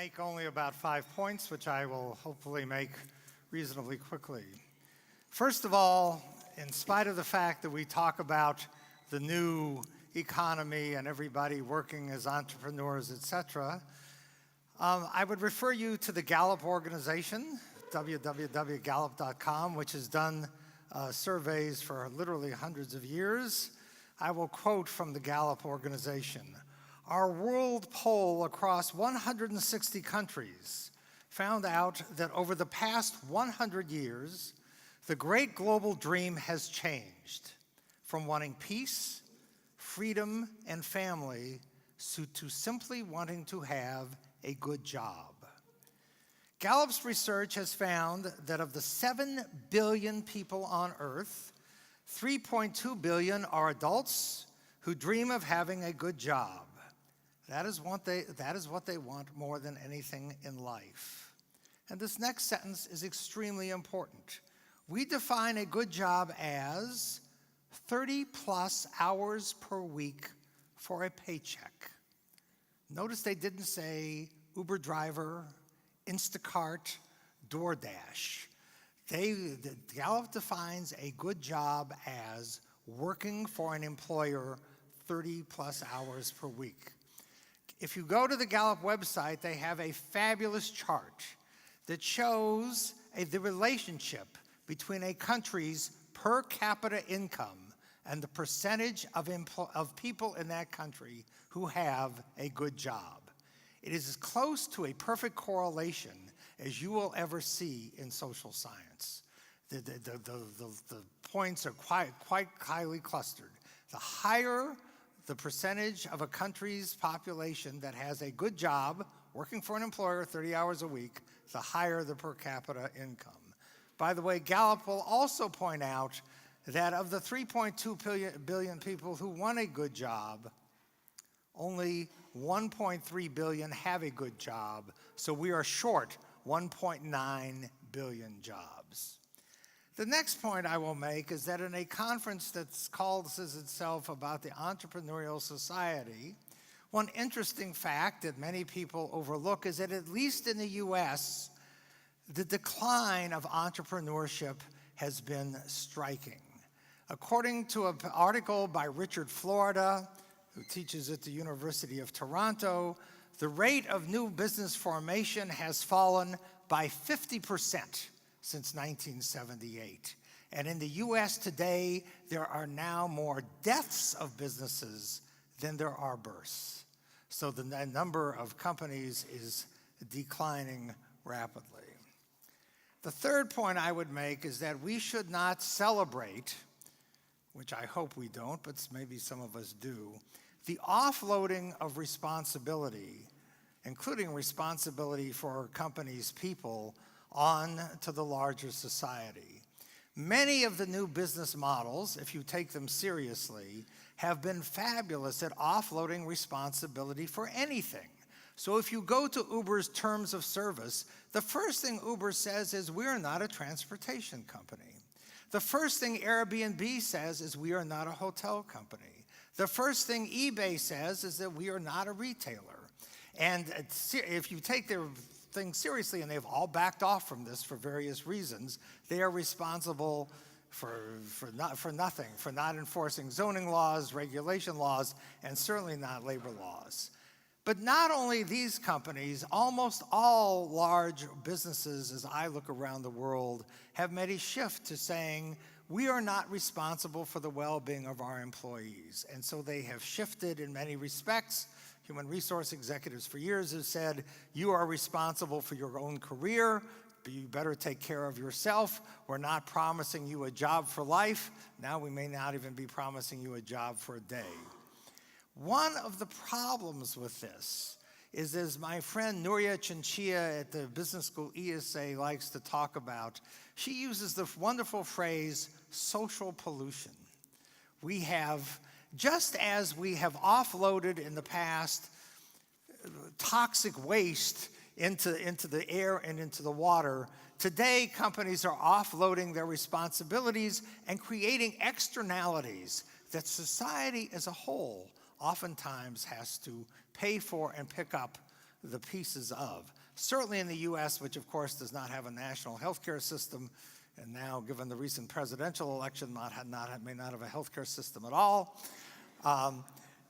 make only about 5 points, which I will hopefully make reasonably quickly. First of all, in spite of the fact that we talk about the new economy and everybody working as entrepreneurs, etc., I would refer you to the Gallup organization, www.gallup.com, which has done surveys for literally hundreds of years. I will quote from the Gallup organization. Our world poll across 160 countries found out that over the past 100 years, the great global dream has changed from wanting peace, freedom, and family to simply wanting to have a good job. Gallup's research has found that of the 7 billion people on Earth, 3.2 billion are adults who dream of having a good job. That is what they want more than anything in life. And this next sentence is extremely important. We define a good job as 30-plus hours per week for a paycheck. Notice they didn't say Uber driver, Instacart, DoorDash. Gallup defines a good job as working for an employer 30-plus hours per week. If you go to the Gallup website, they have a fabulous chart that shows the relationship between a country's per capita income and the percentage of people in that country who have a good job. It is as close to a perfect correlation as you will ever see in social science. The points are quite highly clustered. The higher the percentage of a country's population that has a good job, working for an employer 30 hours a week, the higher the per capita income. By the way, Gallup will also point out that of the 3.2 billion people who want a good job, only 1.3 billion have a good job, so we are short 1.9 billion jobs. The next point I will make is that in a conference that calls itself about the entrepreneurial society, one interesting fact that many people overlook is that at least in the US, the decline of entrepreneurship has been striking. According to an article by Richard Florida, who teaches at the University of Toronto, the rate of new business formation has fallen by 50% since 1978. And in the US today, there are now more deaths of businesses than there are births. So the number of companies is declining rapidly. The third point I would make is that we should not celebrate, which I hope we don't, but maybe some of us do, the offloading of responsibility, including responsibility for companies' people, on to the larger society. Many of the new business models, if you take them seriously, have been fabulous at offloading responsibility for anything. So if you go to Uber's terms of service, the first thing Uber says is we're not a transportation company. The first thing Airbnb says is we are not a hotel company. The first thing eBay says is that we are not a retailer. And if you take their things seriously, and they've all backed off from this for various reasons, they are responsible for nothing, for not enforcing zoning laws, regulation laws, and certainly not labor laws. But not only these companies, almost all large businesses, as I look around the world, have made a shift to saying, we are not responsible for the well-being of our employees. And so they have shifted in many respects. Human resource executives for years have said, you are responsible for your own career, but you better take care of yourself. We're not promising you a job for life. Now we may not even be promising you a job for a day. One of the problems with this is, as my friend Nuria Chinchilla at the business school ESA likes to talk about, she uses the wonderful phrase, social pollution. We have, just as we have offloaded in the past toxic waste into the air and into the water, today companies are offloading their responsibilities and creating externalities that society as a whole oftentimes has to pay for and pick up the pieces of. Certainly in the US, which of course does not have a national healthcare system, and now given the recent presidential election may not have a healthcare system at all.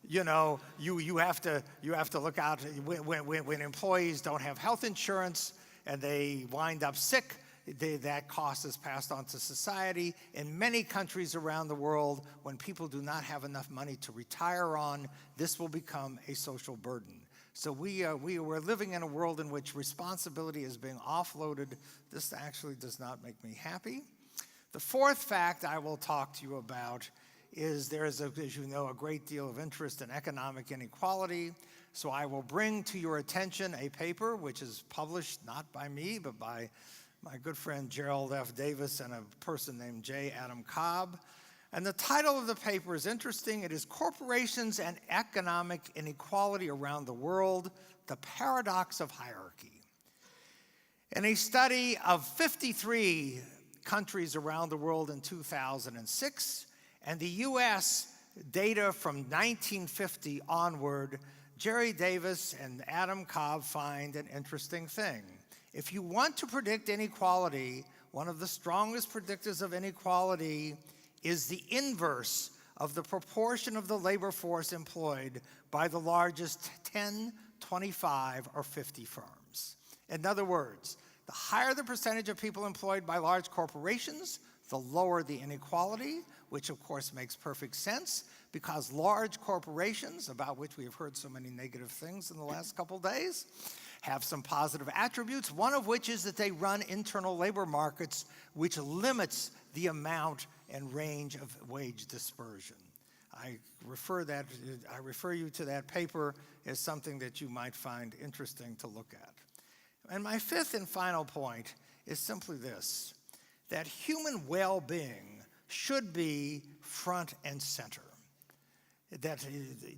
You know, you have to look out when employees don't have health insurance and they wind up sick. That cost is passed on to society. In many countries around the world, when people do not have enough money to retire on, this will become a social burden. So we're living in a world in which responsibility is being offloaded. This actually does not make me happy. The fourth fact I will talk to you about is there is, as you know, a great deal of interest in economic inequality. So I will bring to your attention a paper which is published not by me, but by my good friend Gerald F. Davis and a person named J. Adam Cobb. And the title of the paper is interesting. It is Corporations and Economic Inequality Around the World, the Paradox of Hierarchy. In a study of 53 countries around the world in 2006, and the US data from 1950 onward, Jerry Davis and Adam Cobb find an interesting thing. If you want to predict inequality, one of the strongest predictors of inequality is the inverse of the proportion of the labor force employed by the largest 10, 25, or 50 firms. In other words, the higher the percentage of people employed by large corporations, the lower the inequality, which of course makes perfect sense because large corporations, about which we have heard so many negative things in the last couple days, have some positive attributes, one of which is that they run internal labor markets, which limits the amount and range of wage dispersion. I refer you to that paper as something that you might find interesting to look at. And my fifth and final point is simply this, that human well-being should be front and center. That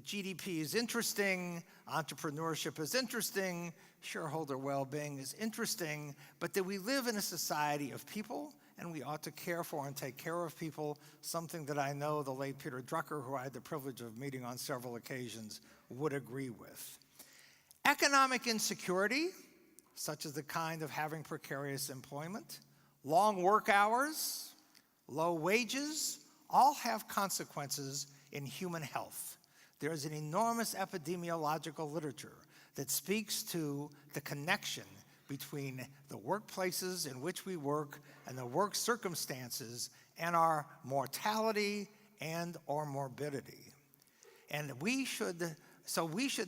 GDP is interesting, entrepreneurship is interesting, shareholder well-being is interesting, but that we live in a society of people and we ought to care for and take care of people, something that I know the late Peter Drucker, who I had the privilege of meeting on several occasions, would agree with. Economic insecurity, such as the kind of having precarious employment, long work hours, low wages, all have consequences in human health. There is an enormous epidemiological literature that speaks to the connection between the workplaces in which we work and the work circumstances and our mortality and our morbidity. And we should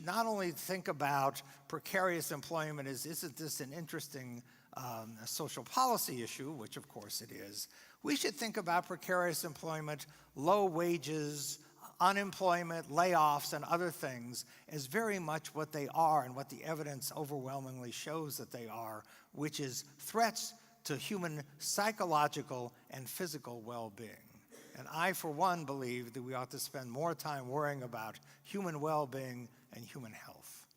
not only think about precarious employment as, isn't this an interesting social policy issue, which of course it is. We should think about precarious employment, low wages, unemployment, layoffs, and other things as very much what they are and what the evidence overwhelmingly shows that they are, which is threats to human psychological and physical well-being. And I, for one, believe that we ought to spend more time worrying about human well-being and human health.